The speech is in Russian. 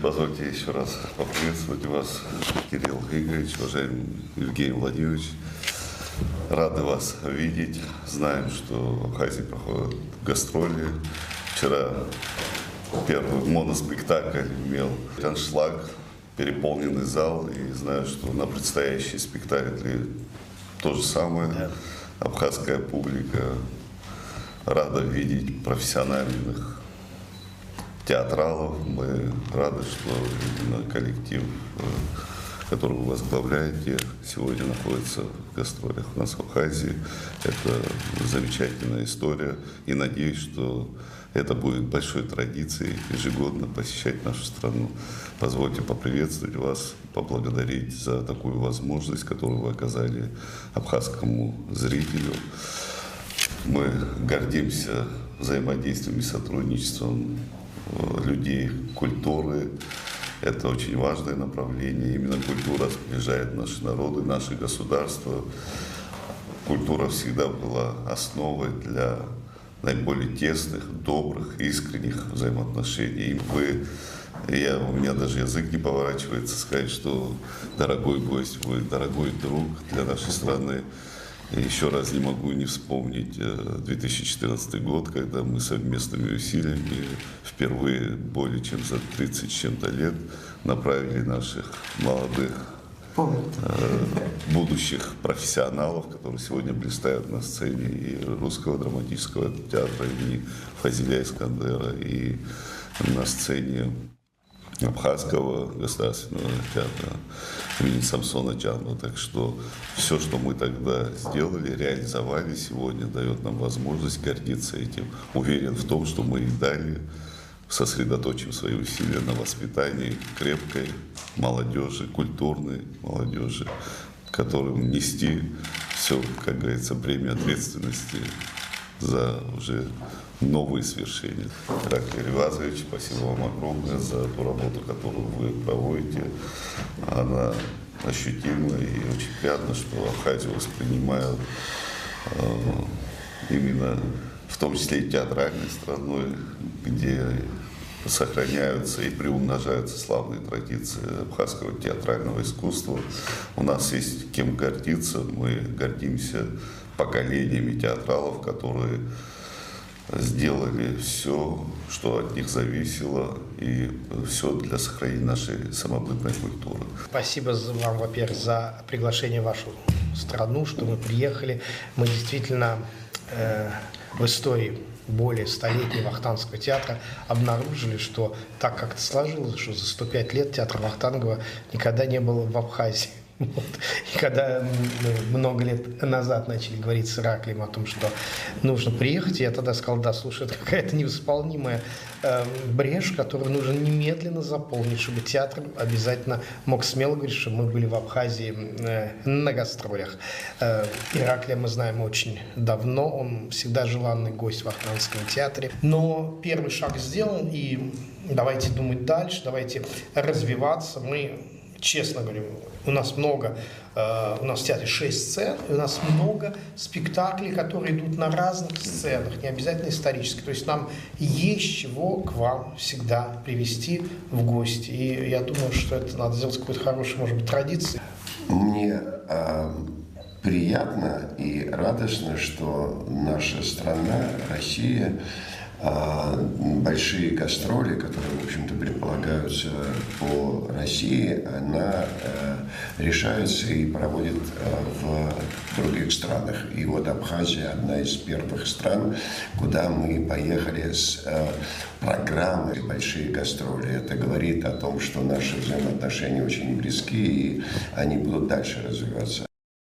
Позвольте еще раз поприветствовать вас, Кирилл Игоревич, уважаемый Евгений Владимирович. Рады вас видеть. Знаем, что в Абхазии проходят гастроли. Вчера первый моноспектакль имел аншлаг, переполненный зал. И знаю, что на предстоящие спектакли то же самое. Да. Абхазская публика рада видеть профессиональных театралов. Мы рады, что именно коллектив, который вы возглавляете, сегодня находится в гастролях у нас в Абхазии. Это замечательная история. И надеюсь, что это будет большой традицией ежегодно посещать нашу страну. Позвольте поприветствовать вас, поблагодарить за такую возможность, которую вы оказали абхазскому зрителю. Мы гордимся взаимодействием и сотрудничеством людей культуры. Это очень важное направление. Именно культура сближает наши народы, наши государства. Культура всегда была основой для наиболее тесных, добрых, искренних взаимоотношений. И у меня даже язык не поворачивается сказать, что дорогой гость, вы дорогой друг для нашей страны. И еще раз не могу не вспомнить 2014 год, когда мы совместными усилиями впервые более чем за 30 с чем-то лет направили наших молодых будущих профессионалов, которые сегодня блистают на сцене и Русского драматического театра имени Фазиля Искандера, и на сцене Абхазского государственного театра имени Самсона Джанова. Так что все, что мы тогда сделали, реализовали сегодня, дает нам возможность гордиться этим. Уверен в том, что мы и далее сосредоточим свои усилия на воспитании крепкой молодежи, культурной молодежи, которым нести все, как говорится, бремя ответственности за уже новые свершения. Ираклий Ривазович, спасибо вам огромное за ту работу, которую вы проводите. Она ощутима, и очень приятно, что Абхазию воспринимают именно в том числе и театральной страной, где сохраняются и приумножаются славные традиции абхазского театрального искусства. У нас есть кем гордиться, мы гордимся поколениями театралов, которые сделали все, что от них зависело, и все для сохранения нашей самобытной культуры. Спасибо вам, во-первых, за приглашение в вашу страну, что мы приехали. Мы действительно в истории более столетнего Вахтанговского театра обнаружили, что так как-то сложилось, что за 105 лет театр Вахтангова никогда не был в Абхазии. Вот. И когда много лет назад начали говорить с Ираклием о том, что нужно приехать, я тогда сказал: да, слушай, это какая-то невосполнимая брешь, которую нужно немедленно заполнить, чтобы театр обязательно мог смело говорить, что мы были в Абхазии на гастролях. Ираклия мы знаем очень давно, он всегда желанный гость в Вахтанговском театре. Но первый шаг сделан, и давайте думать дальше, давайте развиваться. Мы, честно говорю, у нас в театре 6 сцен, и у нас много спектаклей, которые идут на разных сценах, не обязательно исторических. То есть нам есть чего к вам всегда привести в гости. И я думаю, что это надо сделать какой-то хорошей, может быть, традицией. Мне приятно и радостно, что наша страна, Россия, большие гастроли, которые, в общем-то, предполагаются по России, она решается и проводит в других странах. И вот Абхазия одна из первых стран, куда мы поехали с программой «Большие гастроли». Это говорит о том, что наши взаимоотношения очень близки, и они будут дальше развиваться.